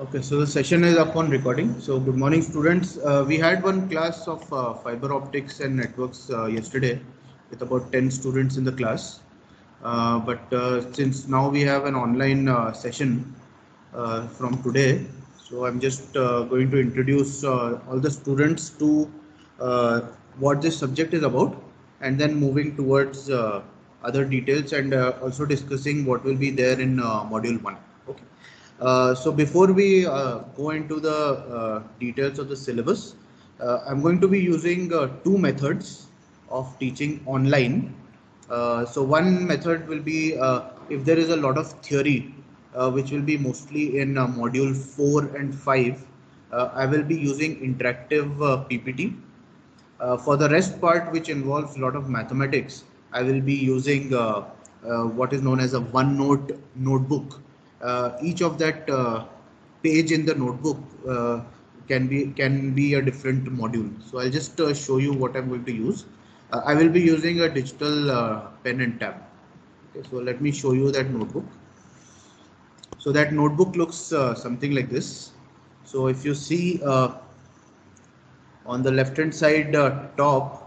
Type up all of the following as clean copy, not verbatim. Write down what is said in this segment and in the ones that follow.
Okay, so the session is up on recording. So good morning, students. We had one class of fiber optics and networks yesterday with about 10 students in the class. But since now we have an online session from today, so I'm just going to introduce all the students to uh, what this subject is about, and then moving towards other details and also discussing what will be there in module 1. Okay. So before we go into the details of the syllabus, I'm going to be using two methods of teaching online. So one method will be if there is a lot of theory, which will be mostly in module 4 and 5, I will be using interactive PPT. For the rest part, which involves a lot of mathematics, I will be using what is known as a OneNote notebook. Each of that page in the notebook can be a different module. So I'll just show you what I'm going to use. I will be using a digital pen and tab. Okay, so let me show you that notebook. So that notebook looks something like this. So if you see on the left hand side top,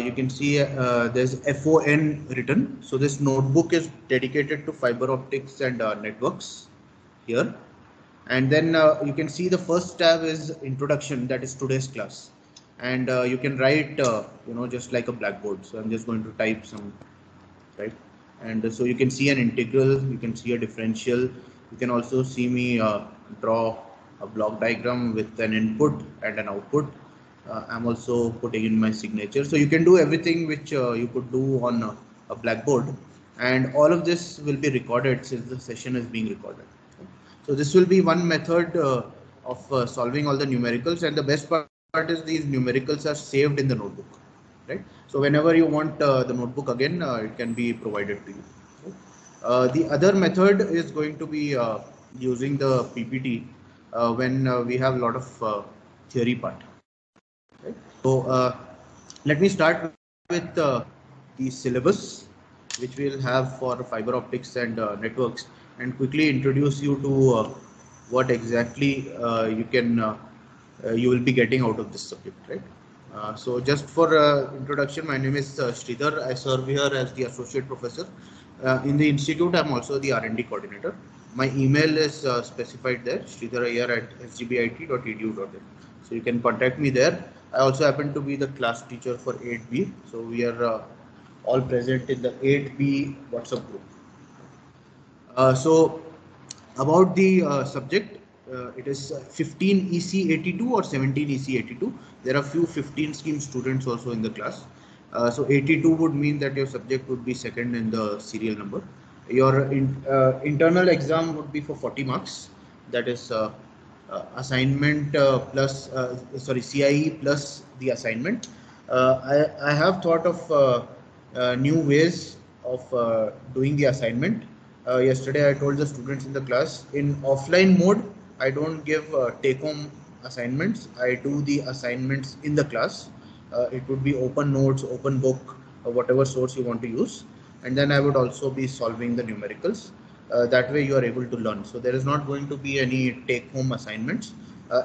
you can see there's FON written. So this notebook is dedicated to fiber optics and networks here. And then you can see the first tab is introduction, that is today's class. And you can write, just like a blackboard. So I'm just going to type some, right? And so you can see an integral, you can see a differential. You can also see me draw a block diagram with an input and an output. I'm also putting in my signature. So you can do everything which you could do on a blackboard, and all of this will be recorded since the session is being recorded. So this will be one method of solving all the numericals, and the best part is these numericals are saved in the notebook, right? So whenever you want the notebook again, it can be provided to you. The other method is going to be using the PPT when we have a lot of theory part. Right? So let me start with the syllabus, which we'll have for fiber optics and networks, and quickly introduce you to what exactly you will be getting out of this subject, right? So just for introduction, my name is Sridhar. I serve here as the associate professor. In the institute, I'm also the R&D coordinator. My email is specified there, sridhar@sgbit.edu.in. So you can contact me there. I also happen to be the class teacher for 8B. So we are all present in the 8B WhatsApp group. So about the subject, it is 15 EC82 or 17 EC82. There are few 15 scheme students also in the class. So 82 would mean that your subject would be second in the serial number. Your internal exam would be for 40 marks. That is assignment CIE plus the assignment. I have thought of new ways of doing the assignment. Yesterday I told the students in the class, in offline mode I don't give take home assignments. I do the assignments in the class. It would be open notes, open book, whatever source you want to use, and then I would also be solving the numericals. That way you are able to learn. So there is not going to be any take home assignments.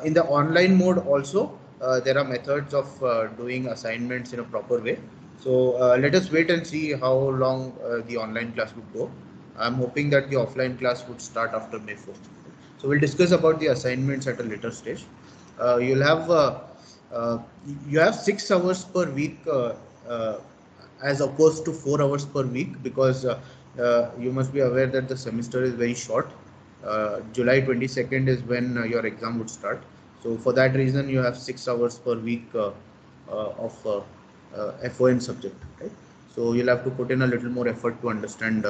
In the online mode also there are methods of doing assignments in a proper way. So let us wait and see how long the online class would go. I'm hoping that the offline class would start after May 4th. So we'll discuss about the assignments at a later stage. You have 6 hours per week as opposed to 4 hours per week, because you must be aware that the semester is very short. July 22nd is when your exam would start. So for that reason, you have 6 hours per week of FON subject, right? So you'll have to put in a little more effort to understand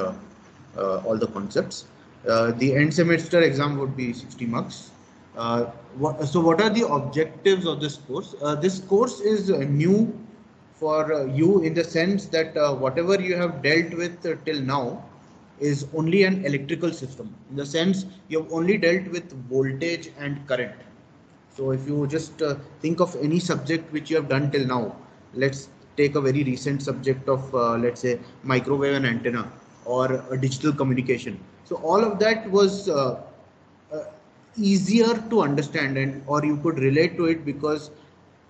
all the concepts. The end semester exam would be 60 marks. So what are the objectives of this course? This course is new for you in the sense that whatever you have dealt with till now is only an electrical system. In the sense, you have only dealt with voltage and current. So if you just think of any subject which you have done till now, let's take a very recent subject of let's say microwave and antenna or digital communication. So all of that was easier to understand, and or you could relate to it, because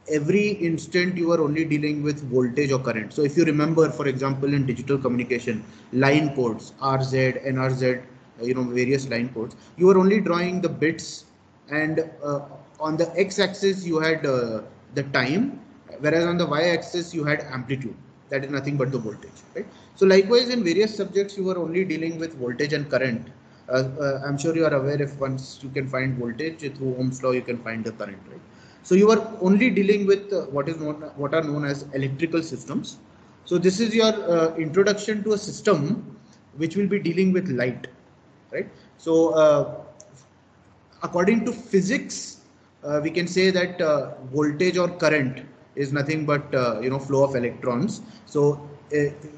every instant you are only dealing with voltage or current. So if you remember, for example, in digital communication, line codes, RZ, NRZ, various line codes, you are only drawing the bits, and on the x-axis you had the time, whereas on the y-axis you had amplitude. That is nothing but the voltage, right? So likewise, in various subjects you are only dealing with voltage and current. I'm sure you are aware, if once you can find voltage through Ohm's law, you can find the current, right? So you are only dealing with what are known as electrical systems. So this is your introduction to a system which will be dealing with light, right? So according to physics, we can say that voltage or current is nothing but flow of electrons. So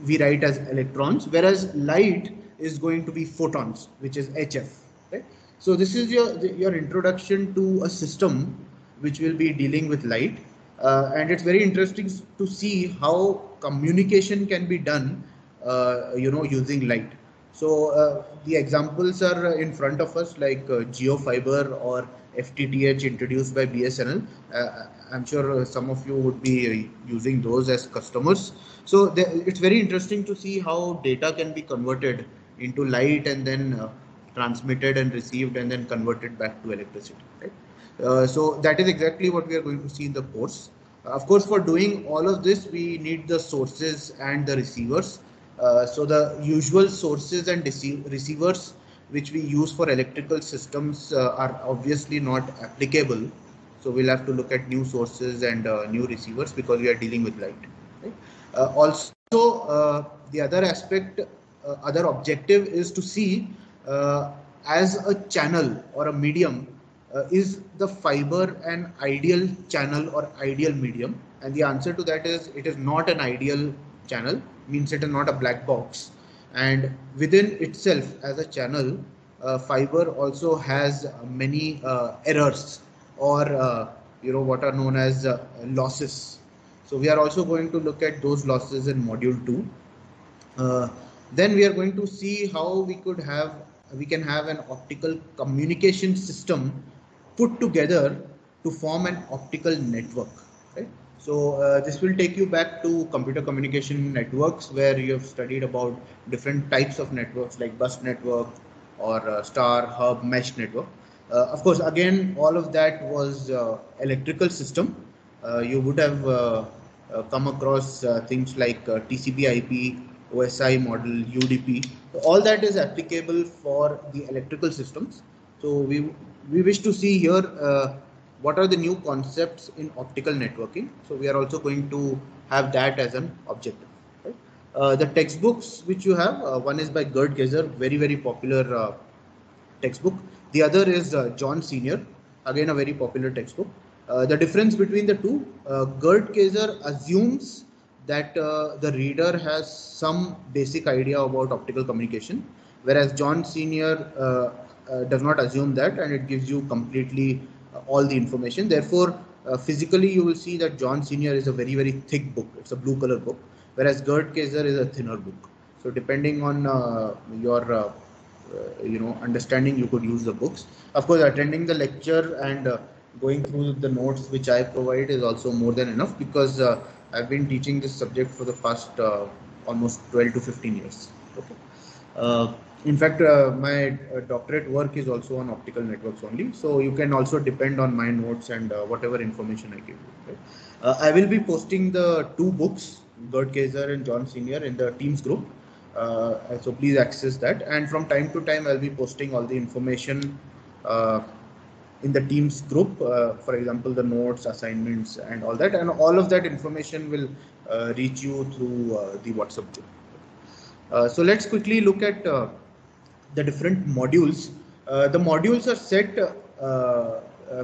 we write as electrons, whereas light is going to be photons, which is HF, right? So this is your introduction to a system which will be dealing with light, and it's very interesting to see how communication can be done using light. So the examples are in front of us, like GeoFiber or FTTH introduced by BSNL. I'm sure some of you would be using those as customers. So it's very interesting to see how data can be converted into light, and then transmitted and received, and then converted back to electricity, right? So that is exactly what we are going to see in the course. Of course, for doing all of this, we need the sources and the receivers. So the usual sources and receivers which we use for electrical systems are obviously not applicable. So we'll have to look at new sources and new receivers, because we are dealing with light, right? Also, the other aspect, other objective is to see as a channel or a medium, is the fiber an ideal channel or ideal medium? And the answer to that is, it is not an ideal channel, means it is not a black box. And within itself, as a channel, fiber also has many errors, or what are known as losses. So we are also going to look at those losses in module 2. Then we are going to see how we can have an optical communication system put together to form an optical network, right? So this will take you back to computer communication networks, where you have studied about different types of networks, like bus network or star, hub, mesh network. Of course, again, all of that was electrical system. You would have come across things like TCP/IP, OSI model, UDP. So all that is applicable for the electrical systems. So we wish to see here what are the new concepts in optical networking. So we are also going to have that as an objective, right? The textbooks which you have, one is by Gerd Geser, very popular textbook. The other is John Senior, again a very popular textbook. The difference between the two, Gerd Geser assumes that the reader has some basic idea about optical communication, whereas John Senior does not assume that, and it gives you completely all the information. Therefore, physically you will see that John Senior is a very thick book. It's a blue color book, whereas Gerd Geser is a thinner book. So depending on your understanding, you could use the books. Of course, attending the lecture and going through the notes which I provide is also more than enough, because I've been teaching this subject for the past almost 12 to 15 years. Okay. In fact, my doctorate work is also on optical networks only. So you can also depend on my notes and whatever information I give you. Right? I will be posting the two books, Gerd Geser and John Senior, in the Teams group. So please access that. And from time to time, I'll be posting all the information in the Teams group. For example, the notes, assignments, and all that. And all of that information will reach you through the WhatsApp group. So let's quickly look at the different modules. The modules are set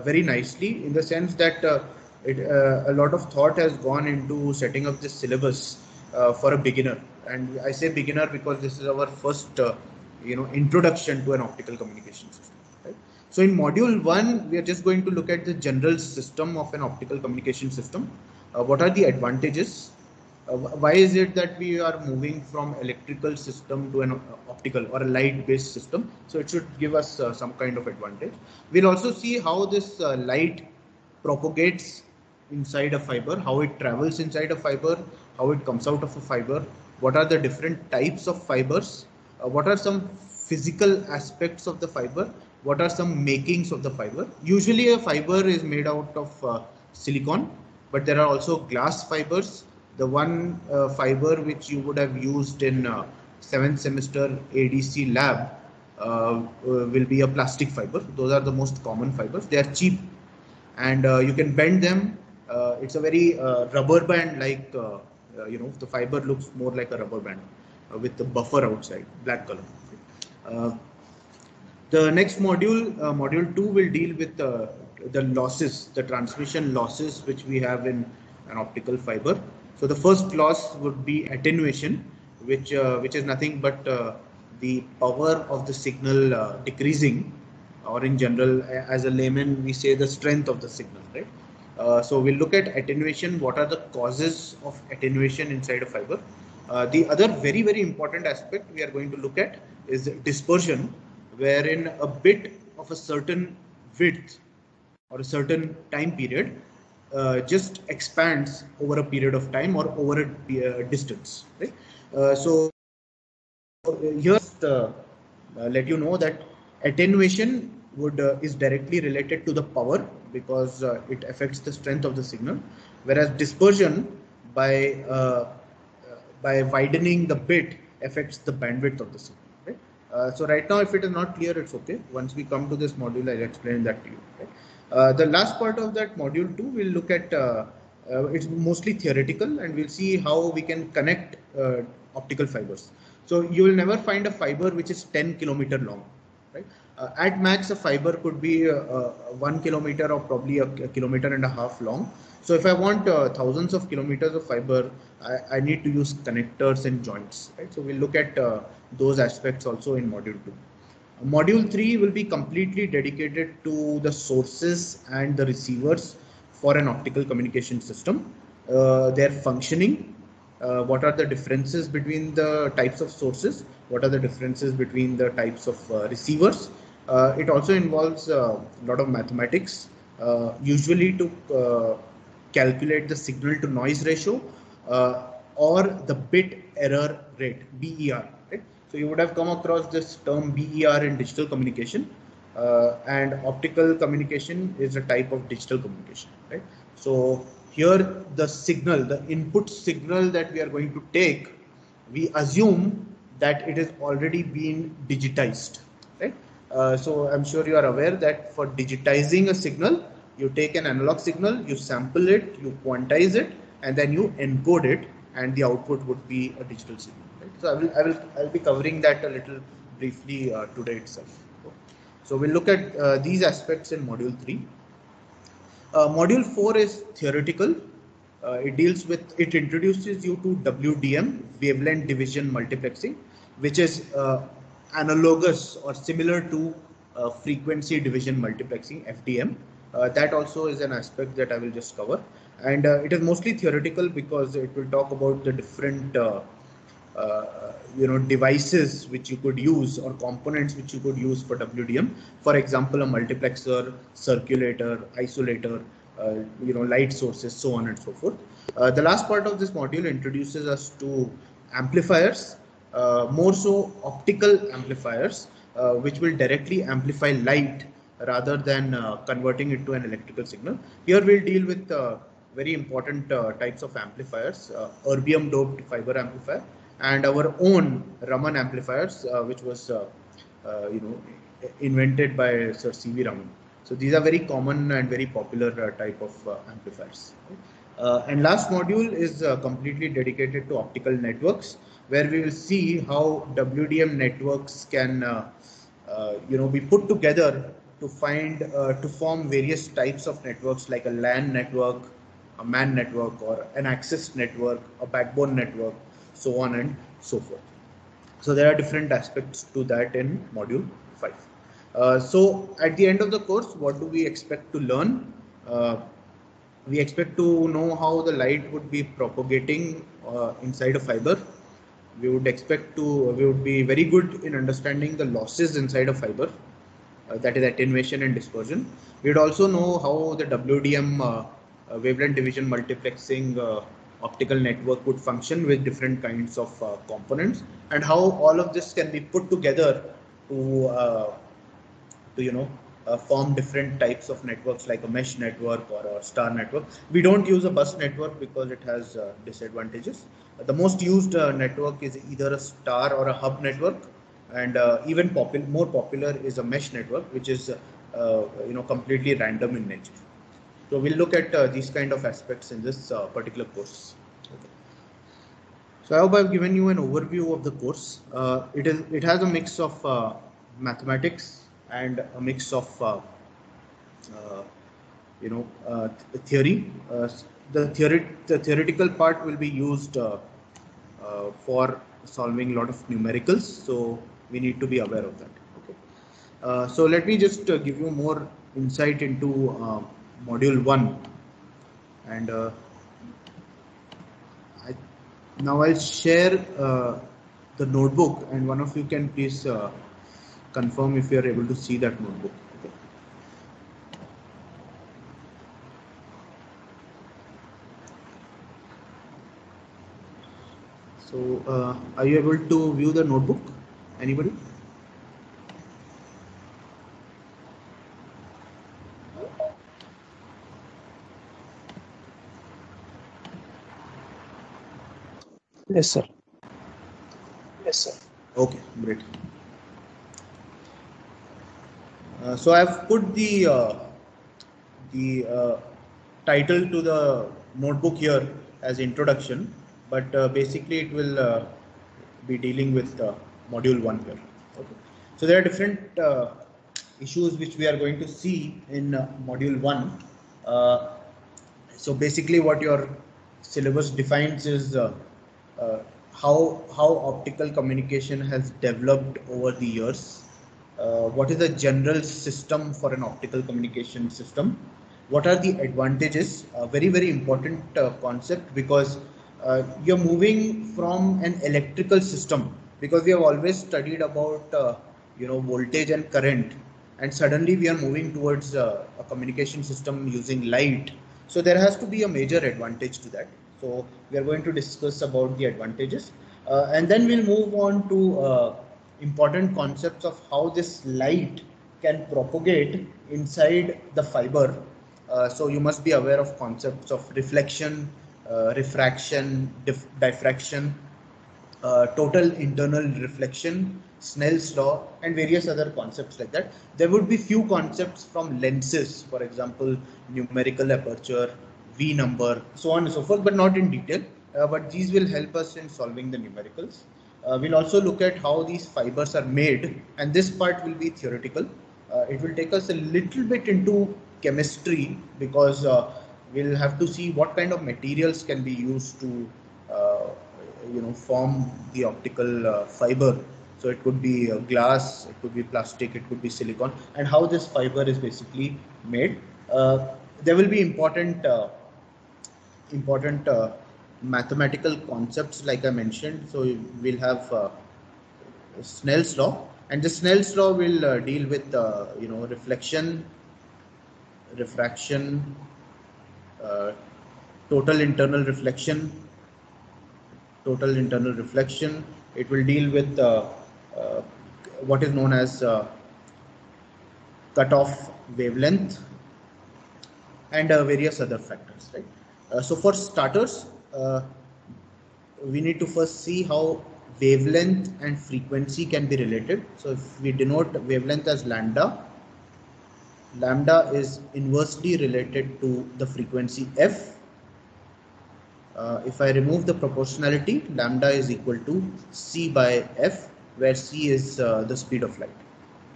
very nicely, in the sense that a lot of thought has gone into setting up this syllabus for a beginner. And I say beginner because this is our first introduction to an optical communication system. Right? So in module 1, we are just going to look at the general system of an optical communication system. What are the advantages? Why is it that we are moving from electrical system to an optical or a light based system? So it should give us some kind of advantage. We'll also see how this light propagates inside a fiber, how it travels inside a fiber, how it comes out of a fiber, what are the different types of fibers, what are some physical aspects of the fiber, what are some makings of the fiber. Usually a fiber is made out of silicon, but there are also glass fibers. The one fiber which you would have used in 7th semester ADC lab will be a plastic fiber. Those are the most common fibers. They are cheap and you can bend them. It's a very rubber band like, the fiber looks more like a rubber band with the buffer outside, black color. The next module, module 2, will deal with the losses, the transmission losses which we have in an optical fiber. So the first loss would be attenuation, which is nothing but the power of the signal decreasing, or in general, as a layman, we say the strength of the signal, right? So we'll look at attenuation. What are the causes of attenuation inside a fiber? The other very, very important aspect we are going to look at is dispersion, wherein a bit of a certain width or a certain time period just expands over a period of time or over a distance, right? So here's let you know that attenuation is directly related to the power because it affects the strength of the signal, whereas dispersion by widening the bit affects the bandwidth of the signal. Right? So right now, if it is not clear, it's okay. Once we come to this module, I'll explain that to you. Right? The last part of that module 2, we'll look at it's mostly theoretical, and we'll see how we can connect optical fibers. So you will never find a fiber which is 10 kilometer long, right? At max, a fiber could be 1 kilometer or probably a kilometer and a half long. So if I want thousands of kilometers of fiber, I need to use connectors and joints, right? So we'll look at those aspects also in module 2. Module 3 will be completely dedicated to the sources and the receivers for an optical communication system, their functioning, what are the differences between the types of sources, what are the differences between the types of receivers. It also involves a lot of mathematics, usually to calculate the signal to noise ratio or the bit error rate, BER. Right? So you would have come across this term BER in digital communication, and optical communication is a type of digital communication. Right? So here the signal, the input signal that we are going to take, we assume that it is already been digitized. Right? So I'm sure you are aware that for digitizing a signal, you take an analog signal, you sample it, you quantize it, and then you encode it, and the output would be a digital signal. Right? So I'll be covering that a little briefly today itself. So we'll look at these aspects in module 3. Module 4 is theoretical. It introduces you to WDM, wavelength division multiplexing, which is analogous or similar to frequency division multiplexing, FDM. That also is an aspect that I will just cover. And it is mostly theoretical because it will talk about the different devices which you could use or components which you could use for WDM. For example, a multiplexer, circulator, isolator, light sources, so on and so forth. The last part of this module introduces us to amplifiers, more so optical amplifiers, which will directly amplify light rather than converting it to an electrical signal. Here we'll deal with very important types of amplifiers, erbium doped fiber amplifier, and our own Raman amplifiers, which was invented by Sir C.V. Raman. So these are very common and very popular type of amplifiers. And last module is completely dedicated to optical networks, where we will see how WDM networks can be put together to form various types of networks, like a LAN network, a MAN network, or an access network, a backbone network, so on and so forth. So there are different aspects to that in module 5. So at the end of the course, what do we expect to learn? we expect to know how the light would be propagating inside a fiber. We would be very good in understanding the losses inside a fiber, that is attenuation and dispersion. We would also know how the WDM wavelength division multiplexing optical network would function with different kinds of components, and how all of this can be put together to form different types of networks like a mesh network or a star network. We don't use a bus network because it has disadvantages. The most used network is either a star or a hub network, and even more popular is a mesh network, which is completely random in nature. So we'll look at these kind of aspects in this particular course. Okay. So I hope I've given you an overview of the course. It has a mix of mathematics and a mix of theory. The theoretical part will be used for solving a lot of numericals, so we need to be aware of that. Okay. So let me just give you more insight into module 1, and now I'll share the notebook, and one of you can please confirm if you are able to see that notebook. Okay. So are you able to view the notebook? Anybody? Yes, sir. Yes, sir. Okay, great. So I've put the title to the notebook here as introduction, but basically it will be dealing with module 1 here. Okay. So there are different issues which we are going to see in module 1. So basically what your syllabus defines is how optical communication has developed over the years. What is the general system for an optical communication system? What are the advantages? Very, very important concept, because you're moving from an electrical system, because we have always studied about voltage and current, and suddenly we are moving towards a communication system using light. So there has to be a major advantage to that. So we are going to discuss about the advantages, and then we'll move on to important concepts of how this light can propagate inside the fiber. So you must be aware of concepts of reflection, refraction, diffraction, total internal reflection, Snell's law, and various other concepts like that. There would be few concepts from lenses, for example, numerical aperture, V number, so on and so forth, but not in detail. But these will help us in solving the numericals. We'll also look at how these fibers are made, and this part will be theoretical. It will take us a little bit into chemistry, because we'll have to see what kind of materials can be used to form the optical fiber. So it could be glass, it could be plastic, it could be silicon, and how this fiber is basically made. There will be important mathematical concepts, like I mentioned. So we'll have Snell's law, and the Snell's law will deal with reflection, refraction, total internal reflection, total internal reflection. It will deal with what is known as cutoff wavelength, and various other factors, right? So for starters, we need to first see how wavelength and frequency can be related. So if we denote wavelength as lambda, lambda is inversely related to the frequency f. If I remove the proportionality, lambda is equal to c by f, where c is the speed of light.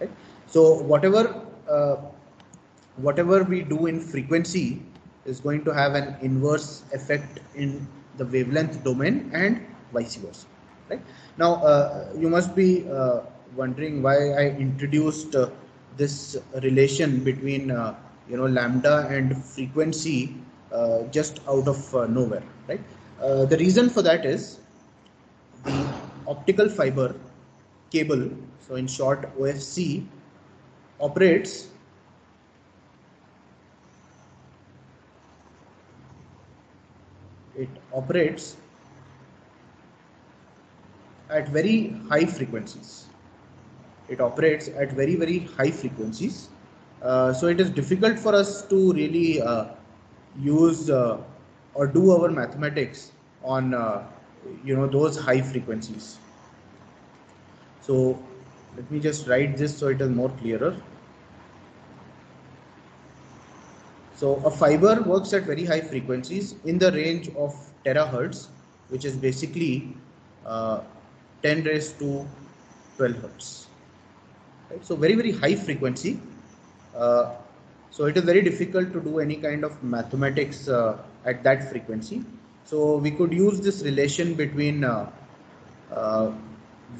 Right? So whatever we do in frequency is going to have an inverse effect in the wavelength domain, and vice versa. Right? Now you must be wondering why I introduced this relation between lambda and frequency just out of nowhere, right? The reason for that is the optical fiber cable, so in short OFC, operates at very high frequencies. It operates at very high frequencies. So it is difficult for us to really use or do our mathematics on those high frequencies. So let me just write this so it is more clearer. So a fiber works at very high frequencies in the range of terahertz, which is basically 10 raised to 12 hertz. Right? So very high frequency. So it is very difficult to do any kind of mathematics at that frequency. So we could use this relation between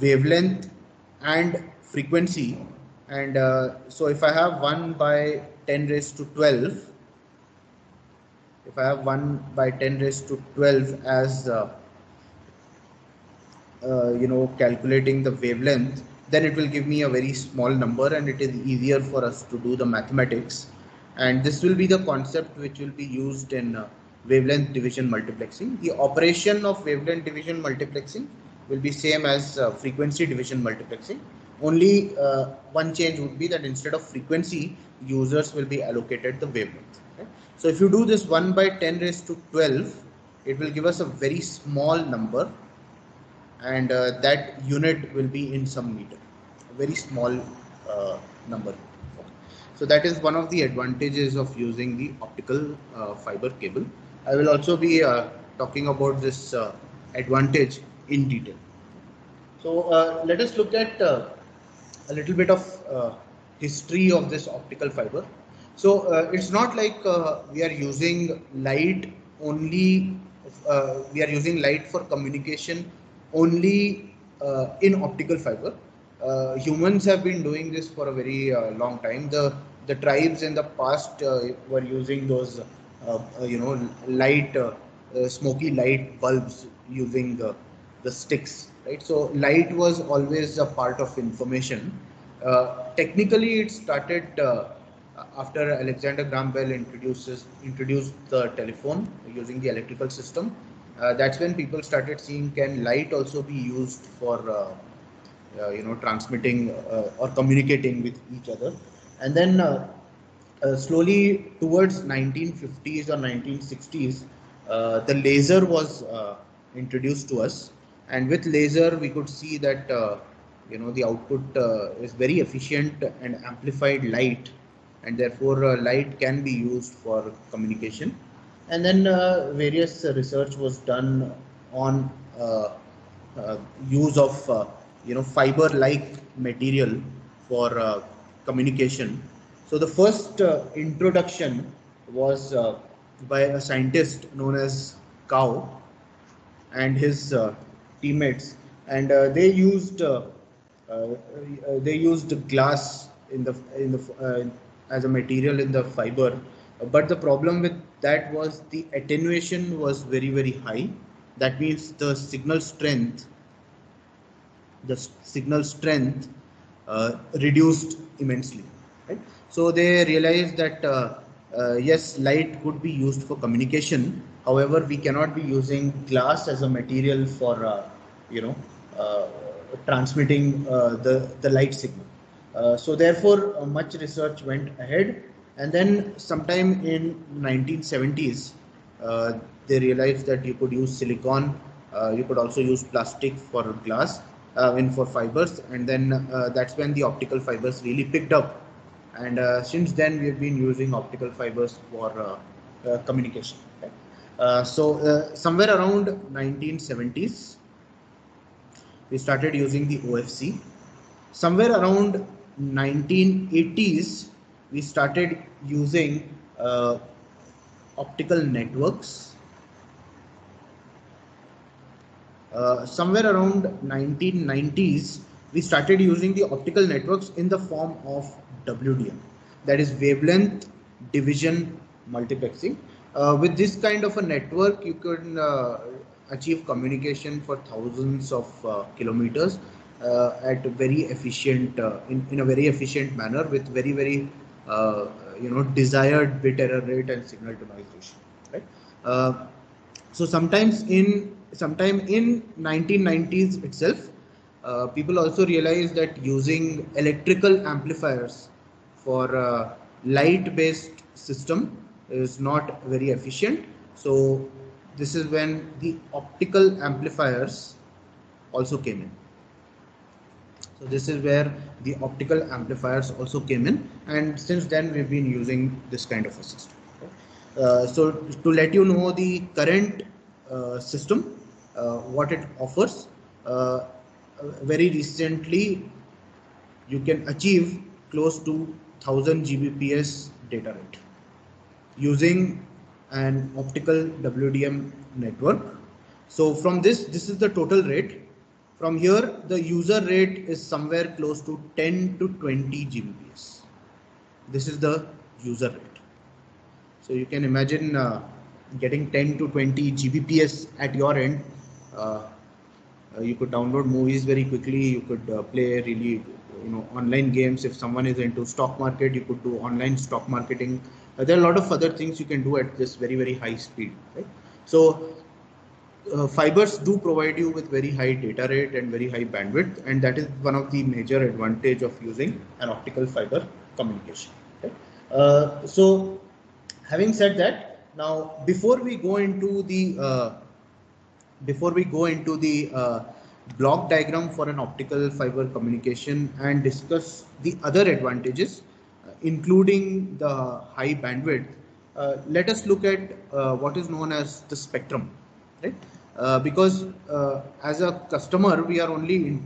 wavelength and frequency. And so if I have 1 by 10 raised to 12, if I have 1 by 10 raised to 12 as calculating the wavelength, then it will give me a very small number, and it is easier for us to do the mathematics. And this will be the concept which will be used in wavelength division multiplexing. The operation of wavelength division multiplexing will be same as frequency division multiplexing. Only one change would be that instead of frequency, users will be allocated the wavelength. Okay? So if you do this 1 by 10 raised to 12, it will give us a very small number, and that unit will be in some meter, a very small number. So that is one of the advantages of using the optical fiber cable. I will also be talking about this advantage in detail. So let us look at a little bit of history of this optical fiber. So it's not like we are using light only, we are using light for communication only in optical fiber. Humans have been doing this for a very long time. The tribes in the past were using those light smoky light bulbs using the sticks, right? So light was always a part of information. Technically it started after Alexander Graham Bell introduced the telephone using the electrical system. That's when people started seeing, can light also be used for transmitting or communicating with each other. And then slowly towards 1950s or 1960s, the laser was introduced to us, and with laser we could see that the output is very efficient and amplified light, and therefore light can be used for communication. And then various research was done on use of fiber like material for communication. So the first introduction was by a scientist known as Kao and his teammates, and they used glass in the as a material in the fiber. But the problem with that was the attenuation was very high. That means the signal strength reduced immensely, right? So they realized that yes, light could be used for communication. However, we cannot be using glass as a material for transmitting the light signal. So therefore much research went ahead, and then sometime in 1970s they realized that you could use silicon, you could also use plastic for glass, for fibers, and then that's when the optical fibers really picked up, and since then we've been using optical fibers for communication. Okay? So somewhere around 1970s we started using the OFC. Somewhere around 1980s we started using optical networks. Somewhere around 1990s we started using the optical networks in the form of WDM, that is wavelength division multiplexing. With this kind of a network, you can achieve communication for thousands of kilometers at a very efficient, in a very efficient manner with very desired bit error rate and signal to noise ratio. Right. So sometime in 1990s itself, people also realized that using electrical amplifiers for light-based system is not very efficient. So this is when the optical amplifiers also came in. So this is where the optical amplifiers also came in, and since then we've been using this kind of a system. So to let you know the current system, what it offers, very recently you can achieve close to 1000 Gbps data rate using an optical WDM network. So from this is the total rate. From here, the user rate is somewhere close to 10 to 20 Gbps. This is the user rate. So you can imagine getting 10 to 20 Gbps at your end. You could download movies very quickly. You could play really, online games. If someone is into stock market, you could do online stock marketing. There are a lot of other things you can do at this very high speed. Right? So fibers do provide you with very high data rate and very high bandwidth, and that is one of the major advantage of using an optical fiber communication. Okay? So having said that, now before we go into the block diagram for an optical fiber communication and discuss the other advantages, including the high bandwidth, let us look at what is known as the spectrum, right? Because as a customer, we are only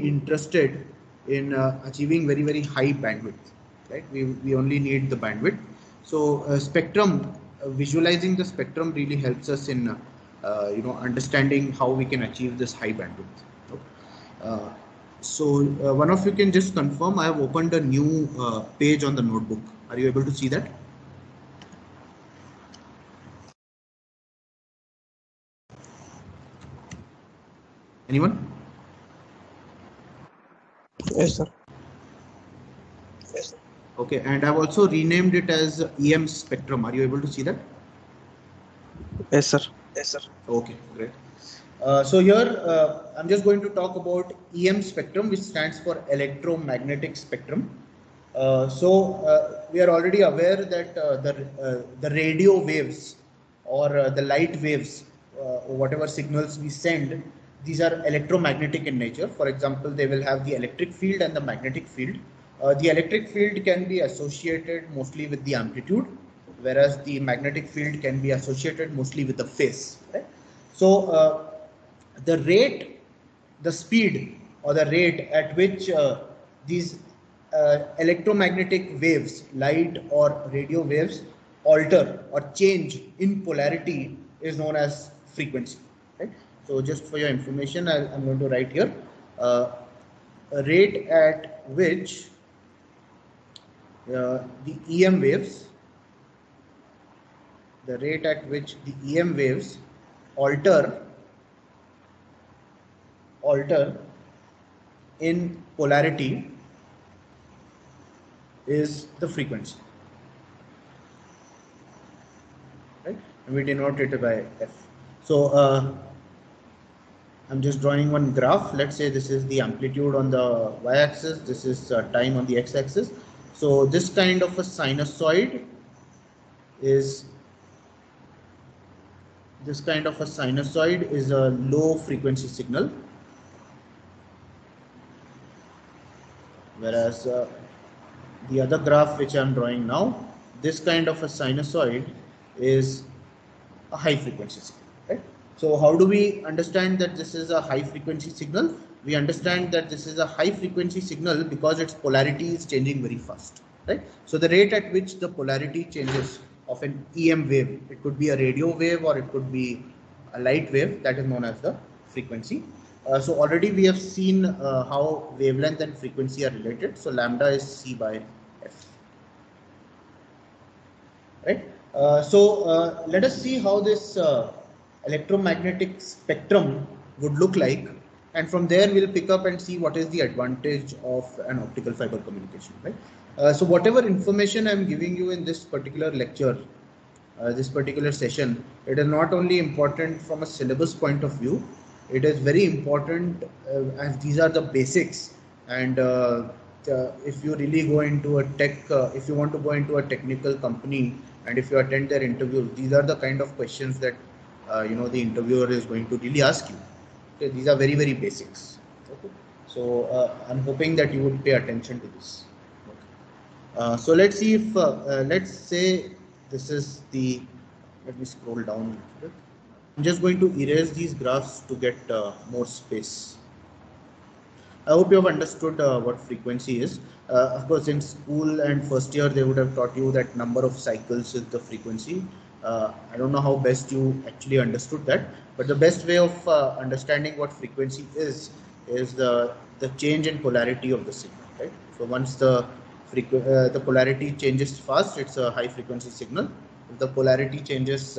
interested in achieving very high bandwidth, right? We only need the bandwidth. So spectrum, visualizing the spectrum really helps us in understanding how we can achieve this high bandwidth. So one of you can just confirm, I have opened a new page on the notebook. Are you able to see that? Anyone? Yes, sir. Yes, sir. Okay, and I've also renamed it as EM spectrum. Are you able to see that? Yes, sir. Yes, sir. Okay, great. So here I'm just going to talk about EM spectrum, which stands for electromagnetic spectrum. We are already aware that the radio waves or the light waves, whatever signals we send, these are electromagnetic in nature. For example, they will have the electric field and the magnetic field. The electric field can be associated mostly with the amplitude, whereas the magnetic field can be associated mostly with the phase. Right? So the rate, the speed or the rate at which these electromagnetic waves, light or radio waves, alter or change in polarity is known as frequency. Right? So just for your information, I'm going to write here a rate at which the EM waves, the rate at which the EM waves alter in polarity is the frequency, right? And we denote it by F. So I'm just drawing one graph. Let's say this is the amplitude on the y-axis, this is time on the x-axis. So this kind of a sinusoid is a low frequency signal, whereas the other graph which I'm drawing now, this kind of a sinusoid is a high frequency signal. Right? So how do we understand that this is a high frequency signal? We understand that this is a high frequency signal because its polarity is changing very fast. Right? So the rate at which the polarity changes of an EM wave, it could be a radio wave or it could be a light wave, that is known as the frequency. So already we have seen how wavelength and frequency are related. So lambda is C by F. Right? Let us see how this electromagnetic spectrum would look like, and from there we'll pick up and see what is the advantage of an optical fiber communication, right? So whatever information I'm giving you in this particular lecture, this particular session, it is not only important from a syllabus point of view, it is very important as these are the basics. And if you really go into a tech, if you want to go into a technical company and if you attend their interviews, these are the kind of questions that the interviewer is going to really ask you. Okay, these are very, very basics. Okay, so I'm hoping that you would pay attention to this. Okay. So let's see if let's say this is the, let me scroll down a little bit. I'm just going to erase these graphs to get more space. I hope you have understood what frequency is. Of course, in school and first year, they would have taught you that number of cycles is the frequency. I don't know how best you actually understood that, but the best way of understanding what frequency is the change in polarity of the signal, right? So once the polarity changes fast, it's a high frequency signal. If the polarity changes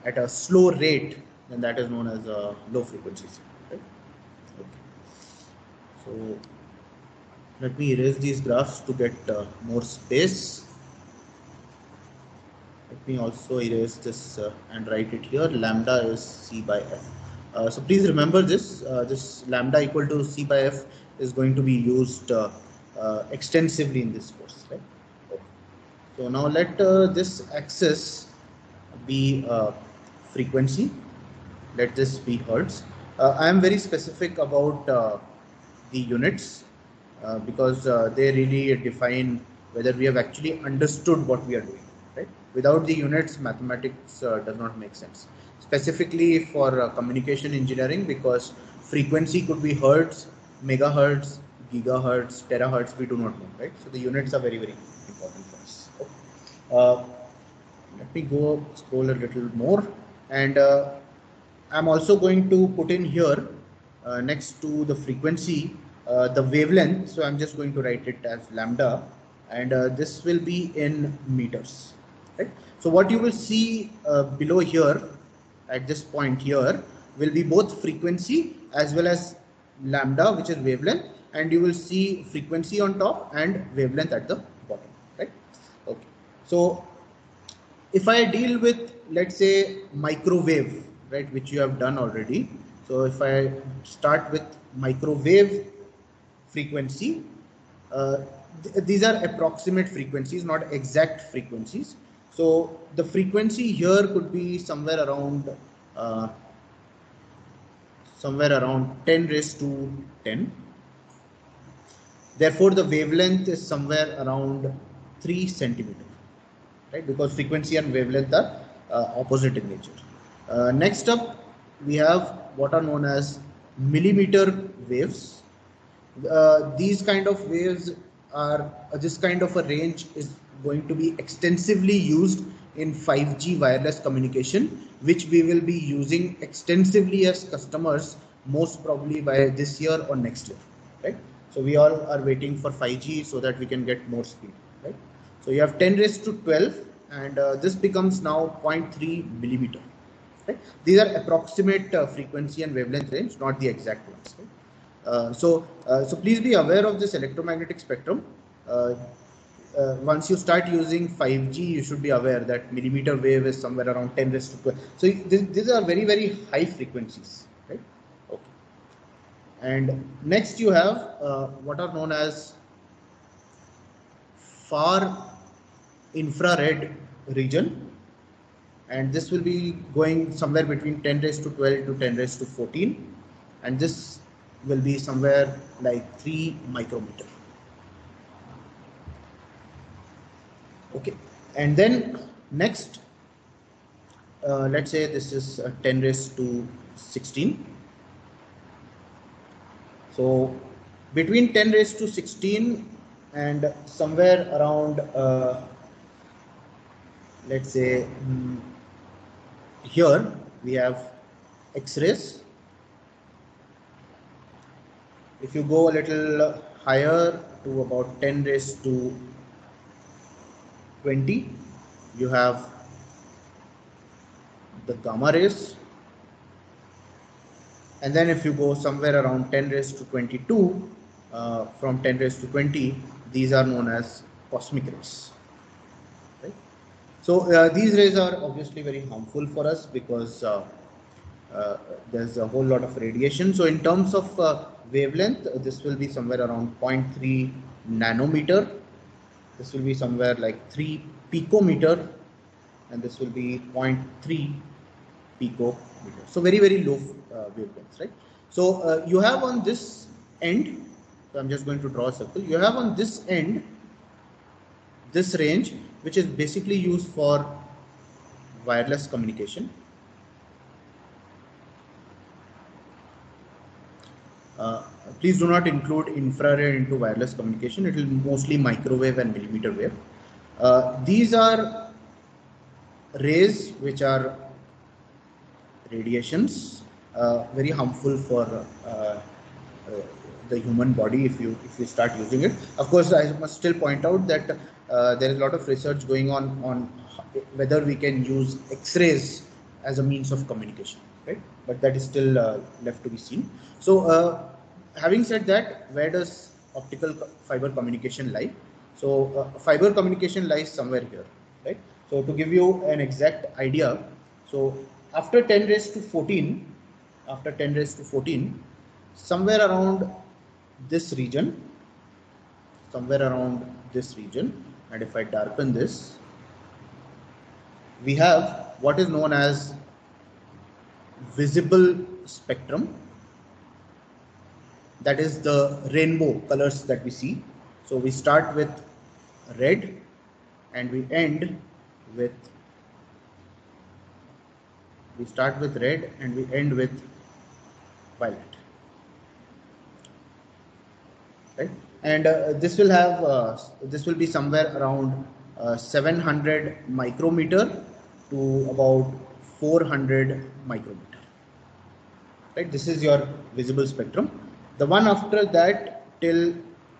at a slow rate, then that is known as a low frequency signal, right? Okay. So let me erase these graphs to get more space. Let me also erase this and write it here. Lambda is C by F. So please remember this. This lambda equal to C by F is going to be used extensively in this course, right? Okay. So now let this axis be frequency. Let this be hertz. I am very specific about the units because they really define whether we have actually understood what we are doing, right? Without the units, mathematics does not make sense. Specifically for communication engineering, because frequency could be hertz, megahertz, gigahertz, terahertz, we do not know, right? So the units are very, very important for us. Okay. Let me go scroll a little more, and I'm also going to put in here next to the frequency the wavelength. So I'm just going to write it as lambda, and this will be in meters, right? So what you will see below here at this point here will be both frequency as well as lambda, which is wavelength, and you will see frequency on top and wavelength at the bottom, right? Okay. So if I deal with, let's say, microwave, right, which you have done already. So if I start with microwave frequency, these are approximate frequencies, not exact frequencies. So the frequency here could be somewhere around 10 raised to 10. Therefore, the wavelength is somewhere around 3 centimeter. Right? Because frequency and wavelength are opposite in nature. Next up, we have what are known as millimeter waves. These kind of waves are this kind of a range is going to be extensively used in 5G wireless communication, which we will be using extensively as customers most probably by this year or next year, right? So we all are waiting for 5G so that we can get more speed, right? So you have 10 raised to 12, and this becomes now 0.3 millimeter. Right? These are approximate frequency and wavelength range, not the exact ones. Right? So please be aware of this electromagnetic spectrum. Once you start using 5G, you should be aware that millimeter wave is somewhere around 10 raised to 12. So these are very, very high frequencies. Right? Okay. And next you have what are known as far infrared region, and this will be going somewhere between 10 raised to 12 to 10 raised to 14, and this will be somewhere like 3 micrometer. Okay, and then next let's say this is 10 raised to 16. So between 10 raised to 16 and somewhere around let's say here we have X-rays. If you go a little higher to about 10 raised to 20, you have the gamma rays. And then if you go somewhere around 10 raised to 22, from 10 raised to 20, these are known as cosmic rays. Right? So these rays are obviously very harmful for us because there's a whole lot of radiation. So in terms of wavelength, this will be somewhere around 0.3 nanometer. This will be somewhere like 3 picometer, and this will be 0.3 picometer. So very, very low wavelengths, right? So you have on this end, so I'm just going to draw a circle. You have on this end, this range, which is basically used for wireless communication. Please do not include infrared into wireless communication. It will mostly microwave and millimeter wave. These are rays which are radiations, very harmful for the human body if you start using it. Of course, I must still point out that there is a lot of research going on whether we can use X-rays as a means of communication, right? But that is still left to be seen. So having said that, where does optical fiber communication lie? So fiber communication lies somewhere here, right? So to give you an exact idea, so after 10 raised to 14, somewhere around this region, and if I darken this, we have what is known as visible spectrum. That is the rainbow colors that we see. So we start with red and we end with violet, right? And this will be somewhere around 700 micrometer to about 400 micrometer, right? This is your visible spectrum. The one after that till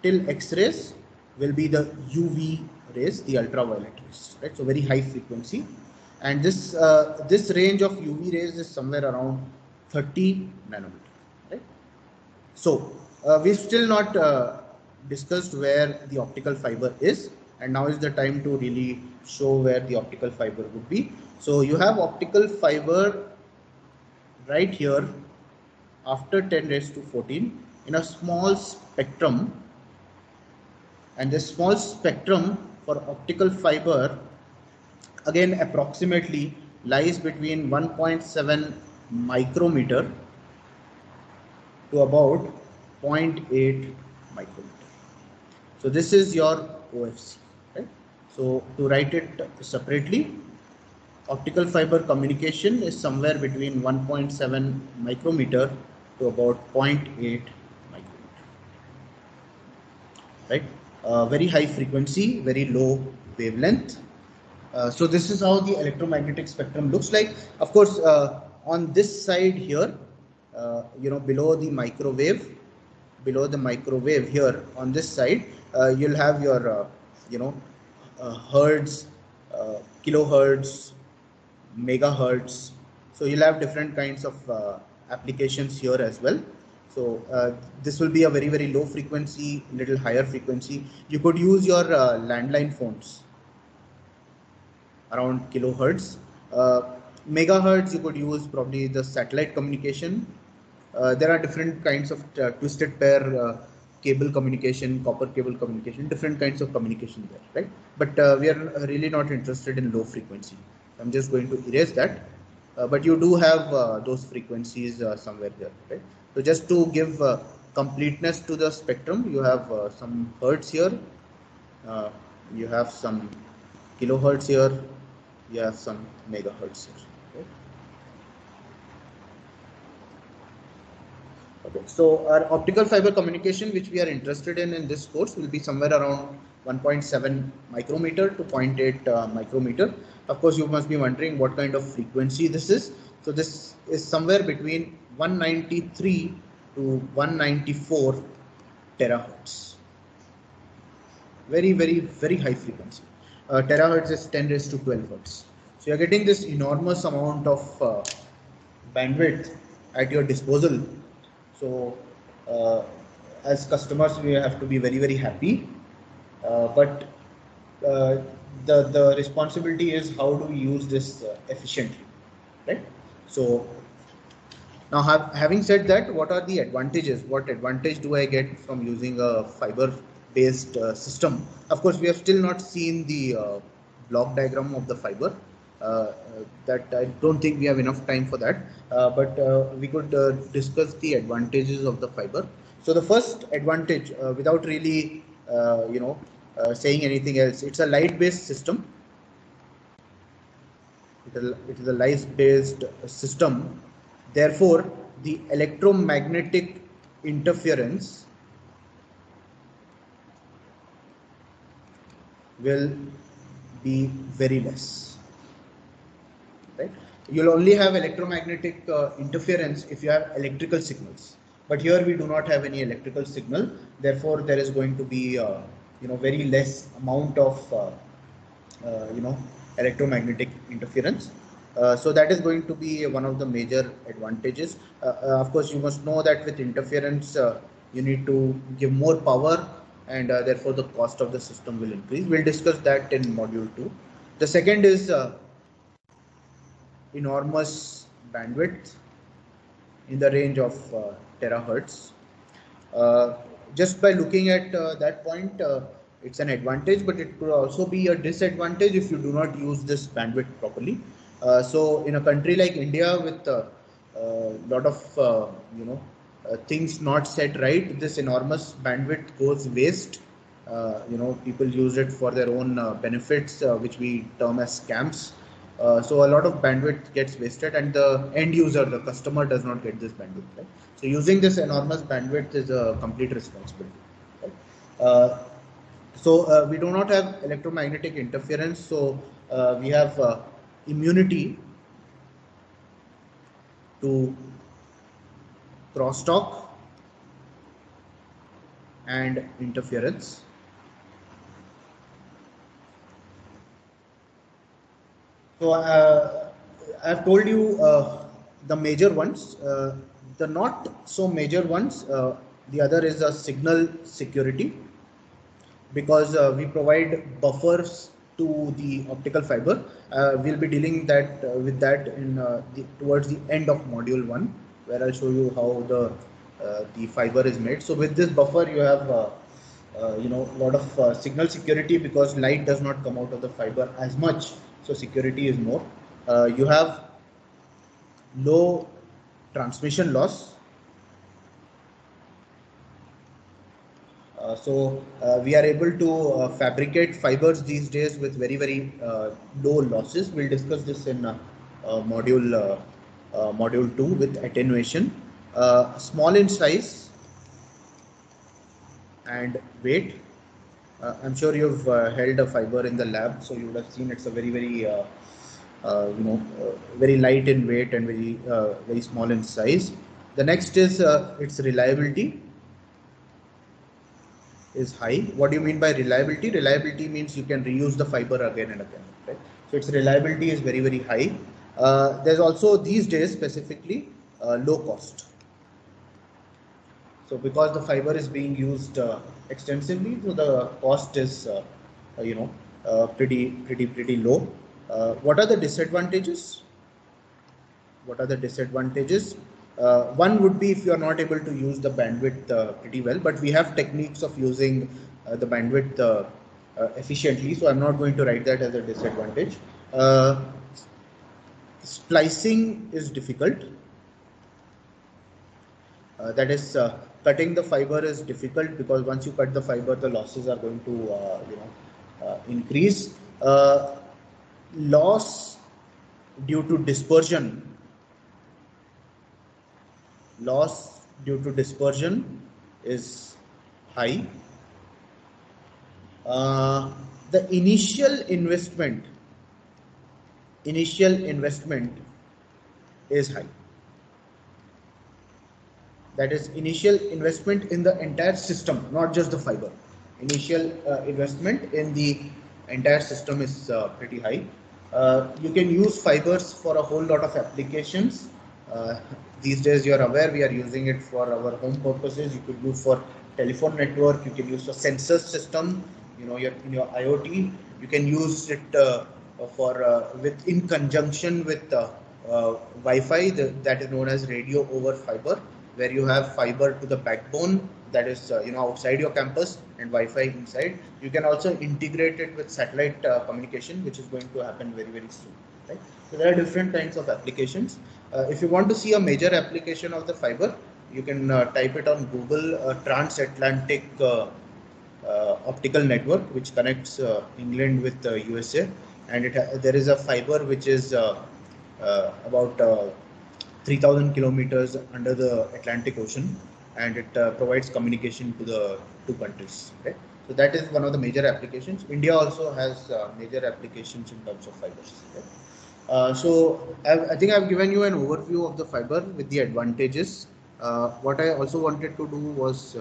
X-rays will be the UV rays, the ultraviolet rays, right? So very high frequency, and this range of UV rays is somewhere around 30 nanometer, right? So we've still not discussed where the optical fiber is, and now is the time to really show where the optical fiber would be. So you have optical fiber right here after 10 raised to 14 in a small spectrum, and this small spectrum for optical fiber again approximately lies between 1.7 micrometer to about 0.8 micrometer. So this is your OFC, right? So to write it separately, optical fiber communication is somewhere between 1.7 micrometer to about 0.8 micrometer, right? Very high frequency, very low wavelength. So this is how the electromagnetic spectrum looks like. Of course, on this side here, below the microwave here on this side, you'll have your hertz, kilohertz, megahertz. So you'll have different kinds of applications here as well. So this will be a very, very low frequency, little higher frequency. You could use your landline phones around kilohertz. Megahertz, you could use probably the satellite communication. There are different kinds of twisted pair cable communication, copper cable communication, different kinds of communication there, right? But we are really not interested in low frequency. I'm just going to erase that. But you do have those frequencies somewhere there, right? So just to give completeness to the spectrum, you have some hertz here, you have some kilohertz here, you have some megahertz here, right? Okay, so our optical fiber communication, which we are interested in this course, will be somewhere around 1.7 micrometer to 0.8 micrometer. Of course, you must be wondering what kind of frequency this is. So this is somewhere between 193 to 194 terahertz. Very, very, very high frequency. Terahertz is 10 raised to 12 hertz. So you're getting this enormous amount of bandwidth at your disposal. So as customers, we have to be very happy. But the responsibility is how do we use this efficiently, right? So now, having said that, what are the advantages? What advantage do I get from using a fiber-based system? Of course, we have still not seen the block diagram of the fiber. That I don't think we have enough time for that. But we could discuss the advantages of the fiber. So the first advantage, without really, saying anything else, it's a light-based system. It is a light-based system. Therefore, the electromagnetic interference will be very less. Right? You'll only have electromagnetic interference if you have electrical signals. But here we do not have any electrical signal. Therefore, there is going to be very less amount of electromagnetic interference. So that is going to be one of the major advantages. Of course, you must know that with interference, you need to give more power, and therefore the cost of the system will increase. We'll discuss that in module 2. The second is enormous bandwidth in the range of terahertz. Just by looking at that point, it's an advantage, but it could also be a disadvantage if you do not use this bandwidth properly. So in a country like India with a lot of things not set right, this enormous bandwidth goes waste. People use it for their own benefits, which we term as scams. So a lot of bandwidth gets wasted, and the end user, the customer, does not get this bandwidth. Right? So using this enormous bandwidth is a complete responsibility. Right? So we do not have electromagnetic interference. So we have immunity to crosstalk and interference. So I have told you the major ones. The not so major ones, the other is a signal security, because we provide buffers to the optical fiber. We'll be dealing with that in towards the end of module 1, where I'll show you how the fiber is made. So with this buffer, you have a lot of signal security, because light does not come out of the fiber as much. So security is more. You have low transmission loss. So we are able to fabricate fibers these days with very low losses. We'll discuss this in module 2 with attenuation. Small in size and weight. I'm sure you've held a fiber in the lab, so you would have seen it's a very very light in weight and very small in size. The next is its reliability is high. What do you mean by reliability? Reliability means you can reuse the fiber again and again. Right? So its reliability is very high. There's also these days specifically low cost. So because the fiber is being used extensively, so the cost is pretty low. What are the disadvantages? One would be if you are not able to use the bandwidth pretty well, but we have techniques of using the bandwidth efficiently, so I'm not going to write that as a disadvantage. Splicing is difficult. That is, cutting the fiber is difficult, because once you cut the fiber, the losses are going to increase. Loss due to dispersion. Is high. The initial investment is high. That is, initial investment in the entire system, not just the fiber. Initial investment in the entire system is pretty high. You can use fibers for a whole lot of applications. These days, you are aware we are using it for our home purposes. You could use for telephone network. You can use for sensor system. You know, in your IoT. You can use it for with in conjunction with Wi-Fi. That is known as radio over fiber, where you have fiber to the backbone that is outside your campus and Wi-Fi inside. You can also integrate it with satellite communication, which is going to happen very soon. Right? So there are different kinds of applications. If you want to see a major application of the fiber, you can type it on Google, transatlantic optical network, which connects England with USA, and there is a fiber which is about 3,000 kilometers under the Atlantic Ocean, and it provides communication to the two countries. Right? So that is one of the major applications. India also has major applications in terms of fibers. Right? So I think I've given you an overview of the fiber with the advantages. What I also wanted to do was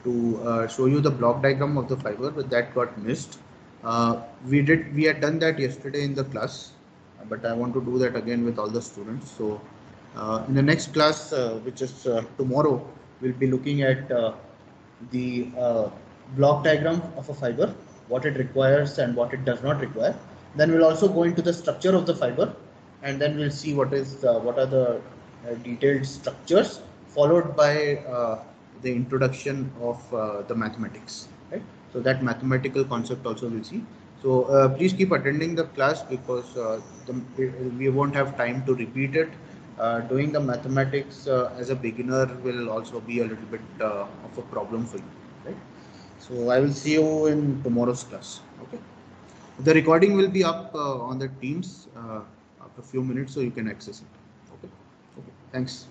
to show you the block diagram of the fiber, but that got missed. We had done that yesterday in the class, but I want to do that again with all the students. So in the next class, which is tomorrow, we'll be looking at the block diagram of a fiber, what it requires and what it does not require. Then we'll also go into the structure of the fiber, and then we'll see what are the detailed structures, followed by the introduction of the mathematics. Right? So that mathematical concept also we'll see. So please keep attending the class, because we won't have time to repeat it. Doing the mathematics as a beginner will also be a little bit of a problem for you. Right? So I will see you in tomorrow's class. Okay. The recording will be up on the Teams after a few minutes, so you can access it. Okay. Okay. Thanks.